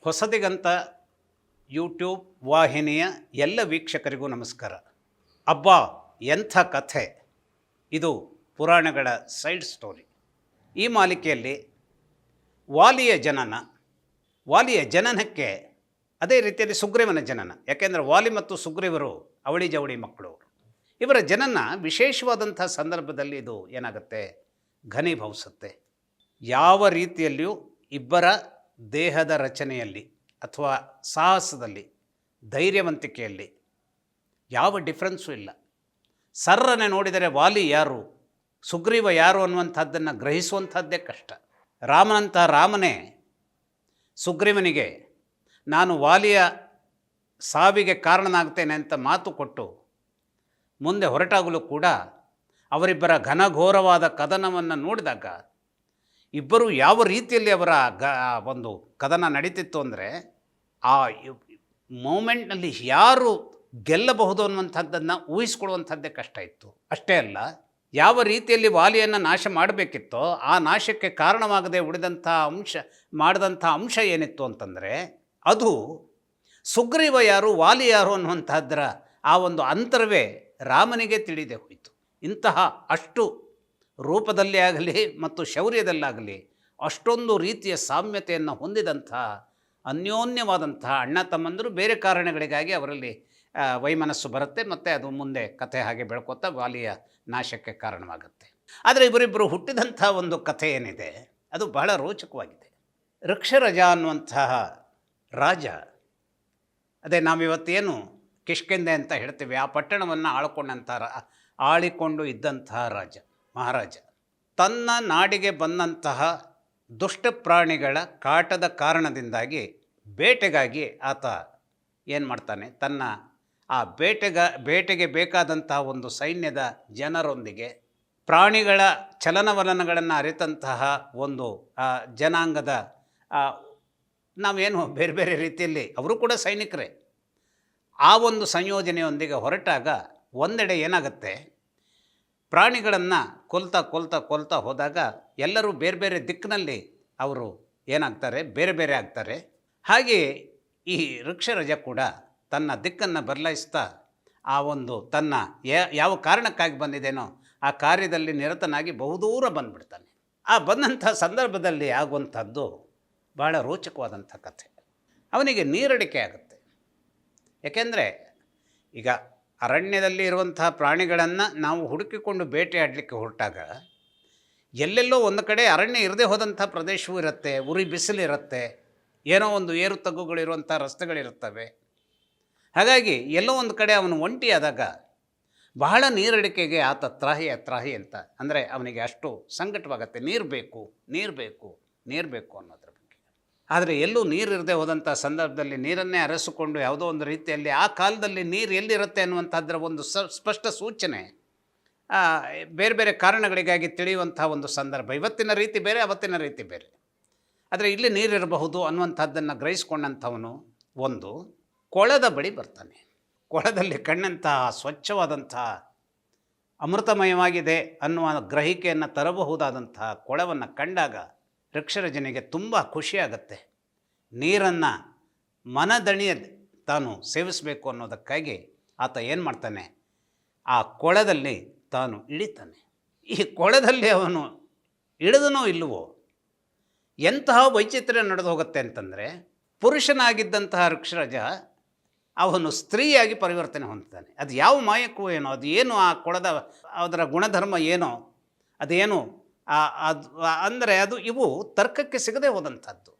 Hosadiganta YouTube ವಾಹಿನಿಯ ಎಲ್ಲ ವೀಕ್ಷಕರಿಗೂ ನಮಸ್ಕಾರ. ಅಬ್ಬಾ ಎಂಥ ಕಥೆ! ಇದು ಪುರಾಣಗಳ ಸೈಡ್ ಸ್ಟೋರಿ. ಈ ಮಾಲಿಕೆಯಲ್ಲಿ ವಾಲಿಯ ಜನನಕ್ಕೆ ಅದೇ ರೀತಿಯಲ್ಲಿ ಸುಗ್ರೀವನ ಜನನ. ಯಾಕೆಂದರೆ ವಾಲಿ ಮತ್ತು ಸುಗ್ರೀವರು ಅವಳಿ ಜವಳಿ ಮಕ್ಕಳು. ಇವರ ಜನನ ವಿಶೇಷವಾದಂಥ ಸಂದರ್ಭದಲ್ಲಿ ಇದು ಏನಾಗುತ್ತೆ, ಘನೀಭವಿಸುತ್ತೆ. ಯಾವ ರೀತಿಯಲ್ಲಿಯೂ ಇಬ್ಬರ ದೇಹದ ರಚನೆಯಲ್ಲಿ ಅಥವಾ ಸಾಹಸದಲ್ಲಿ, ಧೈರ್ಯವಂತಿಕೆಯಲ್ಲಿ ಯಾವ ಡಿಫ್ರೆನ್ಸು ಇಲ್ಲ. ಸರ್ರನೆ ನೋಡಿದರೆ ವಾಲಿ ಯಾರು, ಸುಗ್ರೀವ ಯಾರು ಅನ್ನುವಂಥದ್ದನ್ನು ಗ್ರಹಿಸುವಂಥದ್ದೇ ಕಷ್ಟ. ರಾಮನೇ ಸುಗ್ರೀವನಿಗೆ ನಾನು ವಾಲಿಯ ಸಾವಿಗೆ ಕಾರಣನಾಗ್ತೇನೆ ಅಂತ ಮಾತು ಕೊಟ್ಟು ಮುಂದೆ ಹೊರಟಾಗಲೂ ಕೂಡ ಅವರಿಬ್ಬರ ಘನಘೋರವಾದ ಕದನವನ್ನು ನೋಡಿದಾಗ ಇಬ್ಬರು ಯಾವ ರೀತಿಯಲ್ಲಿ ಅವರ ಒಂದು ಕದನ ನಡೀತಿತ್ತು ಅಂದರೆ, ಆ ಮೂಮೆಂಟ್ನಲ್ಲಿ ಯಾರು ಗೆಲ್ಲಬಹುದು ಅನ್ನುವಂಥದ್ದನ್ನು ಊಹಿಸ್ಕೊಳ್ಳುವಂಥದ್ದೇ ಕಷ್ಟ ಇತ್ತು. ಅಷ್ಟೇ ಅಲ್ಲ, ಯಾವ ರೀತಿಯಲ್ಲಿ ವಾಲಿಯನ್ನು ನಾಶ ಮಾಡಬೇಕಿತ್ತೋ ಆ ನಾಶಕ್ಕೆ ಕಾರಣವಾಗದೆ ಮಾಡಿದಂಥ ಅಂಶ ಏನಿತ್ತು ಅಂತಂದರೆ, ಅದು ಸುಗ್ರೀವ ಯಾರು ವಾಲಿ ಯಾರು ಅನ್ನುವಂಥದ್ದರ ಆ ಒಂದು ಅಂತರವೇ ರಾಮನಿಗೆ ತಿಳಿದೇ ಹೋಯಿತು. ಇಂತಹ ಅಷ್ಟು ರೂಪದಲ್ಲಿ ಆಗಲಿ ಮತ್ತು ಶೌರ್ಯದಲ್ಲಾಗಲಿ ಅಷ್ಟೊಂದು ರೀತಿಯ ಸಾಮ್ಯತೆಯನ್ನು ಹೊಂದಿದಂಥ ಅನ್ಯೋನ್ಯವಾದಂಥ ಅಣ್ಣ ತಮ್ಮಂದರು ಬೇರೆ ಕಾರಣಗಳಿಗಾಗಿ ಅವರಲ್ಲಿ ವೈಮನಸ್ಸು ಬರುತ್ತೆ ಮತ್ತು ಅದು ಮುಂದೆ ಕಥೆ ಹಾಗೆ ಬೆಳ್ಕೊತಾ ವಾಲಿಯ ನಾಶಕ್ಕೆ ಕಾರಣವಾಗುತ್ತೆ. ಆದರೆ ಇವರಿಬ್ಬರು ಹುಟ್ಟಿದಂಥ ಒಂದು ಕಥೆ ಏನಿದೆ ಅದು ಬಹಳ ರೋಚಕವಾಗಿದೆ. ವೃಕ್ಷರಜ ಅನ್ನುವಂತಹ ರಾಜ, ಅದೇ ನಾವಿವತ್ತೇನು ಕಿಷ್ಕಿಂಧೆ ಅಂತ ಹೇಳ್ತೀವಿ, ಆ ಪಟ್ಟಣವನ್ನು ಆಳಿಕೊಂಡು ಇದ್ದಂತಹ ಮಹಾರಾಜ ತನ್ನ ನಾಡಿಗೆ ಬಂದಂತಹ ದುಷ್ಟ ಪ್ರಾಣಿಗಳ ಕಾಟದ ಕಾರಣದಿಂದಾಗಿ ಬೇಟೆಗಾಗಿ ಆತ ಏನು ಮಾಡ್ತಾನೆ, ತನ್ನ ಆ ಬೇಟೆಗೆ ಬೇಕಾದಂತಹ ಒಂದು ಸೈನ್ಯದ ಜನರೊಂದಿಗೆ ಪ್ರಾಣಿಗಳ ಚಲನವಲನಗಳನ್ನು ಅರಿತಂತಹ ಒಂದು ಜನಾಂಗದ ನಾವೇನು ಬೇರೆ ಬೇರೆ ರೀತಿಯಲ್ಲಿ ಅವರು ಕೂಡ ಸೈನಿಕರೇ, ಆ ಒಂದು ಸಂಯೋಜನೆಯೊಂದಿಗೆ ಹೊರಟಾಗ ಒಂದೆಡೆ ಏನಾಗುತ್ತೆ, ಪ್ರಾಣಿಗಳನ್ನು ಕೊಲ್ತಾ ಹೋದಾಗ ಎಲ್ಲರೂ ಬೇರೆ ಬೇರೆ ದಿಕ್ಕಿನಲ್ಲಿ ಅವರು ಏನಾಗ್ತಾರೆ, ಬೇರೆ ಬೇರೆ ಆಗ್ತಾರೆ. ಹಾಗೆಯೇ ಈ ವೃಕ್ಷರಜ ಕೂಡ ತನ್ನ ದಿಕ್ಕನ್ನು ಬದಲಾಯಿಸ್ತಾ ಆ ಒಂದು ತನ್ನ ಯಾವ ಕಾರಣಕ್ಕಾಗಿ ಬಂದಿದ್ದೇನೋ ಆ ಕಾರ್ಯದಲ್ಲಿ ನಿರತನಾಗಿ ಬಹುದೂರ ಬಂದುಬಿಡ್ತಾನೆ. ಆ ಬಂದಂಥ ಸಂದರ್ಭದಲ್ಲಿ ಆಗುವಂಥದ್ದು ಭಾಳ ರೋಚಕವಾದಂಥ ಕಥೆ. ಅವನಿಗೆ ನೀರಡಿಕೆ ಆಗುತ್ತೆ. ಯಾಕೆಂದರೆ ಈಗ ಅರಣ್ಯದಲ್ಲಿ ಇರುವಂತಹ ಪ್ರಾಣಿಗಳನ್ನು ನಾವು ಹುಡುಕಿಕೊಂಡು ಬೇಟೆಯಾಡಲಿಕ್ಕೆ ಹೊರಟಾಗ ಎಲ್ಲೆಲ್ಲೋ ಒಂದು ಕಡೆ ಅರಣ್ಯ ಇರದೇ ಹೋದಂಥ ಪ್ರದೇಶವೂ ಇರುತ್ತೆ, ಉರಿ ಬಿಸಿಲಿರುತ್ತೆ, ಏನೋ ಒಂದು ಏರು ತಗ್ಗುಗಳಿರುವಂಥ ರಸ್ತೆಗಳಿರುತ್ತವೆ. ಹಾಗಾಗಿ ಎಲ್ಲೋ ಒಂದು ಕಡೆ ಅವನು ಒಂಟಿಯಾದಾಗ ಬಹಳ ನೀರಡಿಕೆಗೆ ಆತ ತ್ರಾಹಿ ಅಂತ, ಅಂದರೆ ಅವನಿಗೆ ಅಷ್ಟು ಸಂಕಟವಾಗತ್ತೆ. ನೀರು ಬೇಕು ಅನ್ನೋದ್ರ ಬಗ್ಗೆ. ಆದರೆ ಎಲ್ಲೂ ನೀರಿರದೆ ಹೋದಂಥ ಸಂದರ್ಭದಲ್ಲಿ ನೀರನ್ನೇ ಅರಸಿಕೊಂಡು ಯಾವುದೋ ಒಂದು ರೀತಿಯಲ್ಲಿ ಆ ಕಾಲದಲ್ಲಿ ನೀರು ಎಲ್ಲಿರುತ್ತೆ ಅನ್ನುವಂಥದ್ರ ಒಂದು ಸ್ಪಷ್ಟ ಸೂಚನೆ ಬೇರೆ ಬೇರೆ ಕಾರಣಗಳಿಗಾಗಿ ತಿಳಿಯುವಂಥ ಒಂದು ಸಂದರ್ಭ. ಇವತ್ತಿನ ರೀತಿ ಬೇರೆ, ಅವತ್ತಿನ ರೀತಿ ಬೇರೆ. ಆದರೆ ಇಲ್ಲಿ ನೀರಿರಬಹುದು ಅನ್ನುವಂಥದ್ದನ್ನು ಗ್ರಹಿಸ್ಕೊಂಡಂಥವನು ಒಂದು ಕೊಳದ ಬಳಿ ಬರ್ತಾನೆ. ಕೊಳದಲ್ಲಿ ಕಂಡಂತಹ ಸ್ವಚ್ಛವಾದಂಥ ಅಮೃತಮಯವಾಗಿದೆ ಅನ್ನುವ ಗ್ರಹಿಕೆಯನ್ನು ತರಬಹುದಾದಂತಹ ಕೊಳವನ್ನು ಕಂಡಾಗ ವೃಕ್ಷರಜನಿಗೆ ತುಂಬ ಖುಷಿಯಾಗತ್ತೆ. ನೀರನ್ನು ಮನದಣಿಯದೆ ತಾನು ಸೇವಿಸಬೇಕು ಅನ್ನೋದಕ್ಕಾಗಿ ಆತ ಏನು ಮಾಡ್ತಾನೆ, ಆ ಕೊಳದಲ್ಲಿ ತಾನು ಇಳಿತಾನೆ. ಈ ಕೊಳದಲ್ಲಿ ಅವನು ಇಳಿದನೋ ಇಲ್ಲವೋ ಎಂತಹ ವೈಚಿತ್ರ್ಯ ನಡೆದು ಹೋಗುತ್ತೆ ಅಂತಂದರೆ, ಪುರುಷನಾಗಿದ್ದಂತಹ ವೃಕ್ಷರಜ ಅವನು ಸ್ತ್ರೀಯಾಗಿ ಪರಿವರ್ತನೆ ಹೊಂದ್ತಾನೆ. ಅದು ಯಾವ ಮಾಯಕ್ಕೂ ಏನೋ, ಅದು ಏನು ಆ ಕೊಳದ ಅದರ ಗುಣಧರ್ಮ ಏನೋ ಅದೇನು ಅಂದರೆ ಇವು ತರ್ಕಕ್ಕೆ ಸಿಗದೆ ಹೋದಂಥದ್ದು.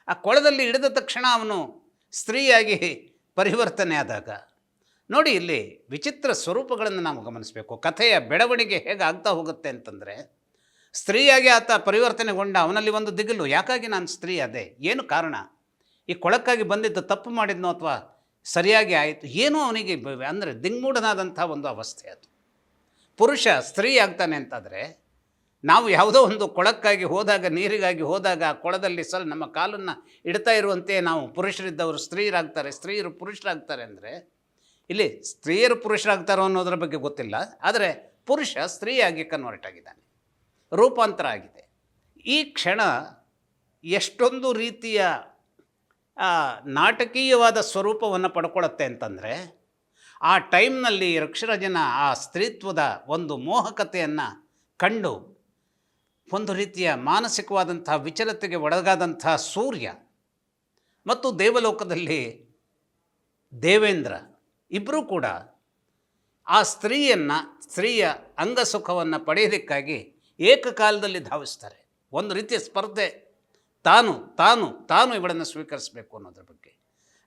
ಆ ಕೊಳದಲ್ಲಿ ಇಳಿದ ತಕ್ಷಣ ಅವನು ಸ್ತ್ರೀಯಾಗಿ ಪರಿವರ್ತನೆ ಆದಾಗ ನೋಡಿ, ಇಲ್ಲಿ ವಿಚಿತ್ರ ಸ್ವರೂಪಗಳನ್ನು ನಾವು ಗಮನಿಸಬೇಕು. ಕಥೆಯ ಬೆಳವಣಿಗೆ ಹೇಗೆ ಆಗ್ತಾ ಹೋಗುತ್ತೆ ಅಂತಂದರೆ, ಸ್ತ್ರೀಯಾಗಿ ಆತ ಪರಿವರ್ತನೆಗೊಂಡ ಅವನಲ್ಲಿ ಒಂದು ದಿಗಿಲು, ಯಾಕಾಗಿ ನಾನು ಸ್ತ್ರೀ ಅದೇ, ಏನು ಕಾರಣ, ಈ ಕೊಳಕ್ಕಾಗಿ ಬಂದಿದ್ದು ತಪ್ಪು ಮಾಡಿದ್ನೋ ಅಥವಾ ಸರಿಯಾಗಿ ಆಯಿತು, ಏನೋ ಅವನಿಗೆ ಅಂದರೆ ದಿಂಗ್ಮೂಢನಾದಂಥ ಒಂದು ಅವಸ್ಥೆ. ಅದು ಪುರುಷ ಸ್ತ್ರೀ ಆಗ್ತಾನೆ ಅಂತಾದರೆ, ನಾವು ಯಾವುದೋ ಒಂದು ಕೊಳಕ್ಕಾಗಿ ಹೋದಾಗ, ನೀರಿಗಾಗಿ ಹೋದಾಗ ಆ ಕೊಳದಲ್ಲಿ ನಮ್ಮ ಕಾಲನ್ನು ಇಡ್ತಾ ಇರುವಂತೆ ನಾವು ಪುರುಷರಿದ್ದವರು ಸ್ತ್ರೀಯರಾಗ್ತಾರೆ, ಸ್ತ್ರೀಯರು ಪುರುಷರಾಗ್ತಾರೆ ಅಂದರೆ ಇಲ್ಲಿ ಸ್ತ್ರೀಯರು ಪುರುಷರಾಗ್ತಾರೋ ಅನ್ನೋದ್ರ ಬಗ್ಗೆ ಗೊತ್ತಿಲ್ಲ, ಆದರೆ ಪುರುಷ ಸ್ತ್ರೀಯಾಗಿ ಕನ್ವರ್ಟ್ ಆಗಿದ್ದಾನೆ, ರೂಪಾಂತರ ಆಗಿದೆ. ಈ ಕ್ಷಣ ಎಷ್ಟೊಂದು ರೀತಿಯ ನಾಟಕೀಯವಾದ ಸ್ವರೂಪವನ್ನು ಪಡ್ಕೊಳ್ಳುತ್ತೆ ಅಂತಂದರೆ, ಆ ಟೈಮ್ನಲ್ಲಿ ಋಕ್ಷರಾಜನ ಆ ಸ್ತ್ರೀತ್ವದ ಒಂದು ಮೋಹಕತೆಯನ್ನು ಕಂಡು ಒಂದು ರೀತಿಯ ಮಾನಸಿಕವಾದಂತಹ ವಿಚಲತೆಗೆ ಒಳಗಾದಂತಹ ಸೂರ್ಯ ಮತ್ತು ದೇವಲೋಕದಲ್ಲಿ ದೇವೇಂದ್ರ ಇಬ್ಬರೂ ಕೂಡ ಆ ಸ್ತ್ರೀಯ ಅಂಗಸುಖವನ್ನು ಪಡೆಯೋದಕ್ಕಾಗಿ ಏಕಕಾಲದಲ್ಲಿ ಧಾವಿಸ್ತಾರೆ. ಒಂದು ರೀತಿಯ ಸ್ಪರ್ಧೆ, ತಾನು ತಾನು ತಾನು ಇವಳನ್ನು ಸ್ವೀಕರಿಸಬೇಕು ಅನ್ನೋದ್ರ ಬಗ್ಗೆ.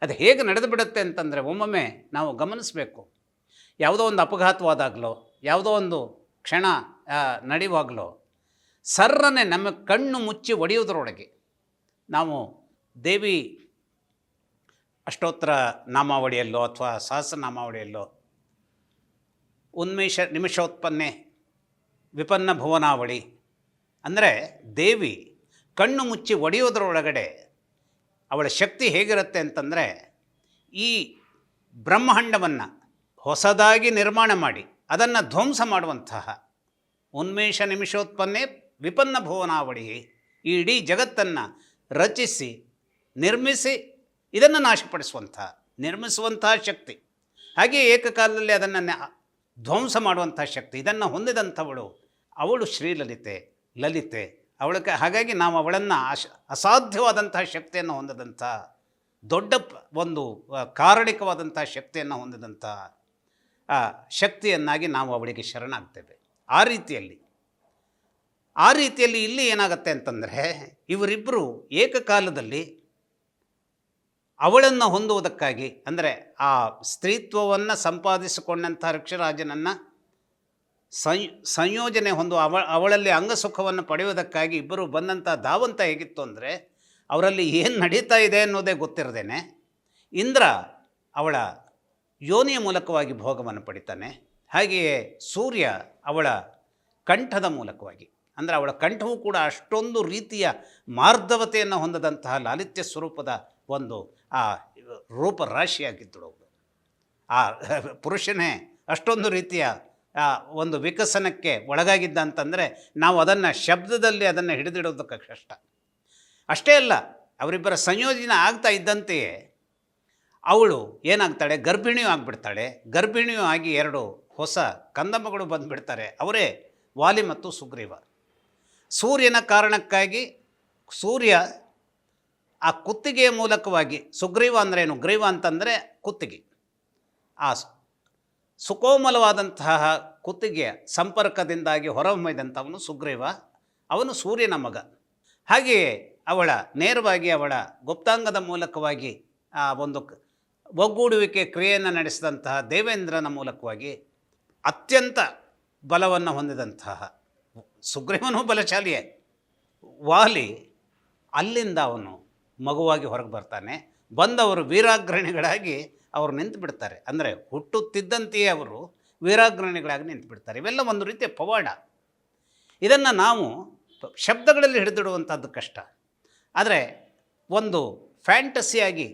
ಅದು ಹೇಗೆ ನಡೆದು ಬಿಡುತ್ತೆ ಅಂತಂದರೆ, ಒಮ್ಮೊಮ್ಮೆ ನಾವು ಗಮನಿಸಬೇಕು. ಯಾವುದೋ ಒಂದು ಅಪಘಾತವಾದಾಗಲೋ, ಯಾವುದೋ ಒಂದು ಕ್ಷಣ ನಡೆಯುವಾಗಲೋ ಸರ್ರನೆ ನಮ್ಮ ಕಣ್ಣು ಮುಚ್ಚಿ ಒಡೆಯುವುದರೊಳಗೆ ನಾವು ದೇವಿ ಅಷ್ಟೋತ್ತರ ನಾಮಾವಳಿಯಲ್ಲೋ ಅಥವಾ ಸಹಸ್ರನಾಮಾವಳಿಯಲ್ಲೋ ಉನ್ಮೇಷ ನಿಮಿಷೋತ್ಪನ್ನೆ ವಿಪನ್ನ ಭುವನಾವಳಿ ಅಂದರೆ ದೇವಿ ಕಣ್ಣು ಮುಚ್ಚಿ ಒಡೆಯೋದರೊಳಗಡೆ ಅವಳ ಶಕ್ತಿ ಹೇಗಿರುತ್ತೆ ಅಂತಂದರೆ, ಈ ಬ್ರಹ್ಮಾಂಡವನ್ನು ಹೊಸದಾಗಿ ನಿರ್ಮಾಣ ಮಾಡಿ ಅದನ್ನು ಧ್ವಂಸ ಮಾಡುವಂತಹ ಉನ್ಮೇಷ ನಿಮಿಷೋತ್ಪನ್ನೆ ವಿಪನ್ನ ಭುವನಾವಳಿ, ಈ ಇಡೀ ಜಗತ್ತನ್ನು ರಚಿಸಿ ನಿರ್ಮಿಸಿ ಇದನ್ನು ನಿರ್ಮಿಸುವಂತಹ ಶಕ್ತಿ, ಹಾಗೆಯೇ ಏಕಕಾಲದಲ್ಲಿ ಅದನ್ನು ಧ್ವಂಸ ಮಾಡುವಂಥ ಶಕ್ತಿ, ಇದನ್ನು ಹೊಂದಿದಂಥವಳು ಅವಳು ಶ್ರೀಲಲಿತೆ, ಲಲಿತೆ. ಹಾಗಾಗಿ ನಾವು ಅವಳನ್ನು ಅಸಾಧ್ಯವಾದಂತಹ ಶಕ್ತಿಯನ್ನು ಹೊಂದಿದಂಥ ದೊಡ್ಡ ಒಂದು ಕಾರಣಿಕವಾದಂಥ ಶಕ್ತಿಯನ್ನು ಹೊಂದಿದಂಥ ಶಕ್ತಿಯನ್ನಾಗಿ ನಾವು ಅವಳಿಗೆ ಶರಣಾಗ್ತೇವೆ. ಆ ರೀತಿಯಲ್ಲಿ ಇಲ್ಲಿ ಏನಾಗುತ್ತೆ ಅಂತಂದರೆ, ಇವರಿಬ್ಬರು ಏಕಕಾಲದಲ್ಲಿ ಅವಳನ್ನು ಹೊಂದುವುದಕ್ಕಾಗಿ, ಅಂದರೆ ಆ ಸ್ತ್ರೀತ್ವವನ್ನು ಸಂಪಾದಿಸಿಕೊಂಡಂಥ ಋಕ್ಷರಾಜನನ್ನು ಸಂಯೋಜನೆ ಅವಳಲ್ಲಿ ಅಂಗಸುಖವನ್ನು ಪಡೆಯುವುದಕ್ಕಾಗಿ ಇಬ್ಬರು ಬಂದಂಥ ಧಾವಂತ ಹೇಗಿತ್ತು ಅಂದರೆ, ಅವರಲ್ಲಿ ಏನು ನಡೀತಾ ಇದೆ ಅನ್ನೋದೇ ಗೊತ್ತಿರದೇನೆ ಇಂದ್ರ ಅವಳ ಯೋನಿಯ ಮೂಲಕವಾಗಿ ಭೋಗವನ್ನು ಪಡಿತಾನೆ. ಹಾಗೆಯೇ ಸೂರ್ಯ ಅವಳ ಕಂಠದ ಮೂಲಕವಾಗಿ, ಅಂದರೆ ಅವಳ ಕಂಠವೂ ಕೂಡ ಅಷ್ಟೊಂದು ರೀತಿಯ ಮಾರ್ಧವತೆಯನ್ನು ಹೊಂದದಂತಹ ಲಾಲಿತ್ಯ ಸ್ವರೂಪದ ಒಂದು ಆ ರೂಪರಾಶಿಯಾಗಿದ್ದಳು ಅವಳು. ಆ ಪುರುಷನೇ ಅಷ್ಟೊಂದು ರೀತಿಯ ಒಂದು ವಿಕಸನಕ್ಕೆ ಒಳಗಾಗಿದ್ದ ಅಂತಂದರೆ ನಾವು ಅದನ್ನು ಶಬ್ದದಲ್ಲಿ ಅದನ್ನು ಹಿಡಿದಿಡೋದಕ್ಕೆ ಕಷ್ಟ. ಅಷ್ಟೇ ಅಲ್ಲ, ಅವರಿಬ್ಬರ ಸಂಯೋಜನೆ ಆಗ್ತಾ ಇದ್ದಂತೆಯೇ ಅವಳು ಏನಾಗ್ತಾಳೆ, ಗರ್ಭಿಣಿಯೂ ಆಗಿಬಿಡ್ತಾಳೆ. ಗರ್ಭಿಣಿಯೂ ಆಗಿ 2 ಹೊಸ ಕಂದಮ್ಮಗಳು ಬಂದುಬಿಡ್ತಾರೆ. ಅವರೇ ವಾಲಿ ಮತ್ತು ಸುಗ್ರೀವ. ಸೂರ್ಯನ ಕಾರಣಕ್ಕಾಗಿ ಸೂರ್ಯ ಆ ಕುತ್ತಿಗೆಯ ಮೂಲಕವಾಗಿ, ಸುಗ್ರೀವ ಅಂದ್ರೇನು, ಗ್ರೀವ ಅಂತಂದರೆ ಕುತ್ತಿಗೆ, ಆ ಸುಕೋಮಲವಾದಂತಹ ಕುತ್ತಿಗೆಯ ಸಂಪರ್ಕದಿಂದಾಗಿ ಹೊರಹೊಮ್ಮಿದಂಥವನು ಸುಗ್ರೀವ. ಅವನು ಸೂರ್ಯನ ಮಗ. ಹಾಗೆಯೇ ನೇರವಾಗಿ ಅವಳ ಗುಪ್ತಾಂಗದ ಮೂಲಕವಾಗಿ ಆ ಒಂದು ಒಗ್ಗೂಡುವಿಕೆ ಕ್ರಿಯೆಯನ್ನು ನಡೆಸಿದಂತಹ ದೇವೇಂದ್ರನ ಮೂಲಕವಾಗಿ ಅತ್ಯಂತ ಬಲವನ್ನು ಹೊಂದಿದಂತಹ ಸುಗ್ರೀವನೂ ಬಲಶಾಲಿಯೇ. ವಾಲಿ ಅಲ್ಲಿಂದ ಅವನು ಮಗುವಾಗಿ ಹೊರಗೆ ಬರ್ತಾನೆ. ಬಂದವರು ವೀರಾಗ್ರಣಿಗಳಾಗಿ ಅವರು ನಿಂತು ಬಿಡ್ತಾರೆ. ಅಂದರೆ ಹುಟ್ಟುತ್ತಿದ್ದಂತೆಯೇ ಅವರು ವೀರಾಗ್ರಣಿಗಳಾಗಿ ನಿಂತು ಬಿಡ್ತಾರೆ. ಇವೆಲ್ಲ ಒಂದು ರೀತಿಯ ಪವಾಡ. ಇದನ್ನು ನಾವು ಶಬ್ದಗಳಲ್ಲಿ ಹಿಡಿದಿಡುವಂಥದ್ದು ಕಷ್ಟ. ಆದರೆ ಒಂದು ಫ್ಯಾಂಟಸಿಯಾಗಿ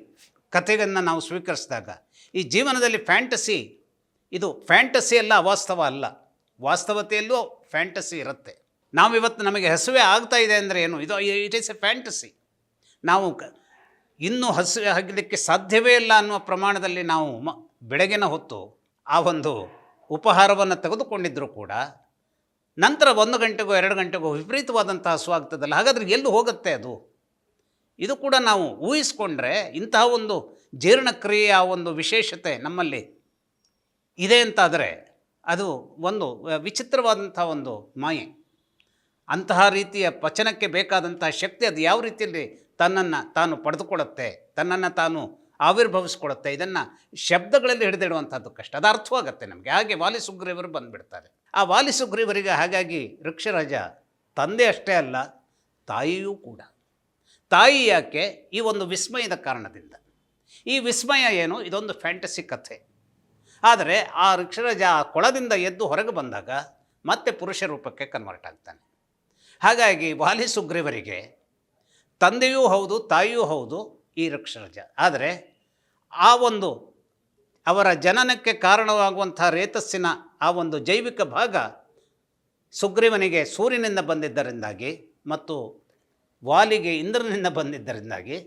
ಕಥೆಯನ್ನು ನಾವು ಸ್ವೀಕರಿಸಿದಾಗ, ಈ ಜೀವನದಲ್ಲಿ ಇದು ಫ್ಯಾಂಟಸಿ ಅಲ್ಲ, ಅವಾಸ್ತವ ಅಲ್ಲ. ವಾಸ್ತವತೆಯಲ್ಲೂ ಫ್ಯಾಂಟಸಿ ಇರುತ್ತೆ. ನಾವಿವತ್ತು ನಮಗೆ ಹಸಿವೆ ಆಗ್ತಾ ಇದೆ ಅಂದರೆ ಏನು, ಇಟ್ ಈಸ್ ಎ ಫ್ಯಾಂಟಸಿ. ನಾವು ಇನ್ನೂ ಹಸಿವೆ ಆಗಲಿಕ್ಕೆ ಸಾಧ್ಯವೇ ಇಲ್ಲ ಅನ್ನುವ ಪ್ರಮಾಣದಲ್ಲಿ ನಾವು ಬೆಳಗಿನ ಹೊತ್ತು ಆ ಒಂದು ಉಪಹಾರವನ್ನು ತೆಗೆದುಕೊಂಡಿದ್ದರೂ ಕೂಡ ನಂತರ 1 ಗಂಟೆಗೋ 2 ಗಂಟೆಗೋ ವಿಪರೀತವಾದಂಥ ಹಸು ಆಗ್ತದಲ್ಲ. ಹಾಗಾದರೆ ಎಲ್ಲಿ ಹೋಗುತ್ತೆ ಅದು? ಇದು ಕೂಡ ನಾವು ಊಹಿಸ್ಕೊಂಡ್ರೆ ಇಂತಹ ಒಂದು ಜೀರ್ಣಕ್ರಿಯೆಯ ಒಂದು ವಿಶೇಷತೆ ನಮ್ಮಲ್ಲಿ ಇದೆ ಅಂತಾದರೆ ಅದು ಒಂದು ವಿಚಿತ್ರವಾದಂಥ ಒಂದು ಮಾಯೆ. ಅಂತಹ ರೀತಿಯ ಪಚನಕ್ಕೆ ಬೇಕಾದಂತಹ ಶಕ್ತಿ ಅದು ಯಾವ ರೀತಿಯಲ್ಲಿ ತನ್ನನ್ನು ತಾನು ಪಡೆದುಕೊಳ್ಳುತ್ತೆ, ತನ್ನನ್ನು ತಾನು ಆವಿರ್ಭವಿಸ್ಕೊಳುತ್ತೆ, ಇದನ್ನು ಶಬ್ದಗಳಲ್ಲಿ ಹಿಡಿದಿಡುವಂಥದ್ದು ಕಷ್ಟ. ಅದು ಅರ್ಥವಾಗುತ್ತೆ ನಮಗೆ. ಹಾಗೆ ವಾಲಿ ಸುಗ್ರೀವರು ಬಂದುಬಿಡ್ತಾರೆ. ಆ ವಾಲಿ ಸುಗ್ರೀವರಿಗೆ ಹಾಗಾಗಿ ಋಕ್ಷರಾಜ ತಂದೆ ಅಷ್ಟೇ ಅಲ್ಲ, ತಾಯಿಯೂ ಕೂಡ. ತಾಯಿ ಯಾಕೆ? ಈ ಒಂದು ವಿಸ್ಮಯದ ಕಾರಣದಿಂದ. ಈ ವಿಸ್ಮಯ ಏನು? ಇದೊಂದು ಫ್ಯಾಂಟಸಿ ಕಥೆ. ಆದರೆ ಆ ಋಕ್ಷರಾಜ ಆ ಕೊಳದಿಂದ ಎದ್ದು ಹೊರಗೆ ಬಂದಾಗ ಮತ್ತೆ ಪುರುಷ ರೂಪಕ್ಕೆ ಕನ್ವರ್ಟ್ ಆಗ್ತಾನೆ. ಹಾಗಾಗಿ ವಾಲಿ ಸುಗ್ರೀವರಿಗೆ ತಂದೆಯೂ ಹೌದು, ತಾಯಿಯೂ ಹೌದು ಈ ಋಕ್ಷರಾಜ. ಆದರೆ ಆ ಒಂದು ಅವರ ಜನನಕ್ಕೆ ಕಾರಣವಾಗುವಂಥ ರೇತಸ್ಸಿನ ಆ ಒಂದು ಜೈವಿಕ ಭಾಗ ಸುಗ್ರೀವನಿಗೆ ಸೂರ್ಯನಿಂದ ಬಂದಿದ್ದರಿಂದಾಗಿ ಮತ್ತು ವಾಲಿಗೆ ಇಂದ್ರನಿಂದ ಬಂದಿದ್ದರಿಂದಾಗಿ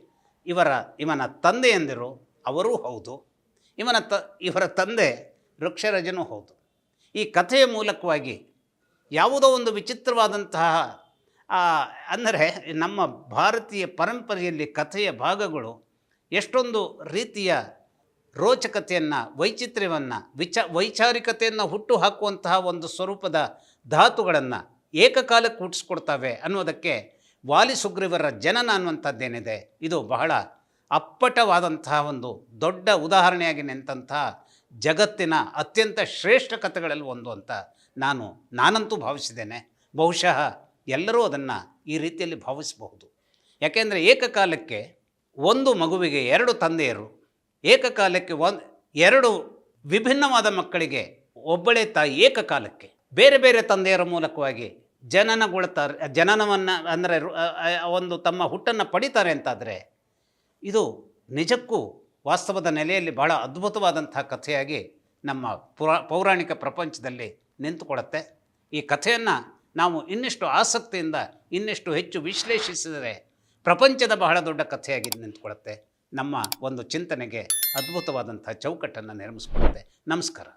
ಇವನ ತಂದೆಯಂದಿರು ಅವರೂ ಹೌದು, ಇವರ ತಂದೆ ವೃಕ್ಷರಜನೂ ಹೌದು. ಈ ಕಥೆಯ ಮೂಲಕವಾಗಿ ಯಾವುದೋ ಒಂದು ವಿಚಿತ್ರವಾದಂತಹ ಅಂದರೆ ನಮ್ಮ ಭಾರತೀಯ ಪರಂಪರೆಯಲ್ಲಿ ಕಥೆಯ ಭಾಗಗಳು ಎಷ್ಟೊಂದು ರೀತಿಯ ರೋಚಕತೆಯನ್ನು, ವೈಚಿತ್ರ್ಯವನ್ನು, ವೈಚಾರಿಕತೆಯನ್ನು ಹುಟ್ಟು ಹಾಕುವಂತಹ ಒಂದು ಸ್ವರೂಪದ ಧಾತುಗಳನ್ನು ಏಕಕಾಲಕ್ಕೆ ಹುಟ್ಟಿಸ್ಕೊಡ್ತವೆ ಅನ್ನೋದಕ್ಕೆ ವಾಲಿ ಸುಗ್ರೀವರ ಜನನ ಅನ್ನುವಂಥದ್ದೇನಿದೆ ಇದು ಬಹಳ ಅಪ್ಪಟವಾದಂತಹ ಒಂದು ದೊಡ್ಡ ಉದಾಹರಣೆಯಾಗಿ ನಿಂತಹ ಜಗತ್ತಿನ ಅತ್ಯಂತ ಶ್ರೇಷ್ಠ ಕಥೆಗಳಲ್ಲಿ ಒಂದು ಅಂತ ನಾನಂತೂ ಭಾವಿಸಿದ್ದೇನೆ. ಬಹುಶಃ ಎಲ್ಲರೂ ಅದನ್ನು ಈ ರೀತಿಯಲ್ಲಿ ಭಾವಿಸಬಹುದು. ಯಾಕೆಂದರೆ ಏಕಕಾಲಕ್ಕೆ ಒಂದು ಮಗುವಿಗೆ ಎರಡು ತಂದೆಯರು, ಏಕಕಾಲಕ್ಕೆ ಎರಡು ವಿಭಿನ್ನವಾದ ಮಕ್ಕಳಿಗೆ ಒಬ್ಬಳೇ ತಾಯಿ ಏಕಕಾಲಕ್ಕೆ ಬೇರೆ ಬೇರೆ ತಂದೆಯರ ಮೂಲಕವಾಗಿ ಜನನವನ್ನು ಅಂದರೆ ಒಂದು ತಮ್ಮ ಹುಟ್ಟನ್ನು ಪಡಿತಾರೆ ಅಂತಾದರೆ ಇದು ನಿಜಕ್ಕೂ ವಾಸ್ತವದ ನೆಲೆಯಲ್ಲಿ ಬಹಳ ಅದ್ಭುತವಾದಂಥ ಕಥೆಯಾಗಿ ನಮ್ಮ ಪೌರಾಣಿಕ ಪ್ರಪಂಚದಲ್ಲಿ ನಿಂತುಕೊಳ್ಳುತ್ತೆ. ಈ ಕಥೆಯನ್ನು ನಾವು ಇನ್ನಷ್ಟು ಆಸಕ್ತಿಯಿಂದ ಇನ್ನಷ್ಟು ಹೆಚ್ಚು ವಿಶ್ಲೇಷಿಸಿದರೆ ಪ್ರಪಂಚದ ಬಹಳ ದೊಡ್ಡ ಕಥೆಯಾಗಿ ನಿಂತುಕೊಳ್ಳುತ್ತೆ. ನಮ್ಮ ಒಂದು ಚಿಂತನೆಗೆ ಅದ್ಭುತವಾದಂಥ ಚೌಕಟ್ಟನ್ನು ನಿರ್ಮಿಸ್ಕೊಳ್ಳುತ್ತೆ. ನಮಸ್ಕಾರ.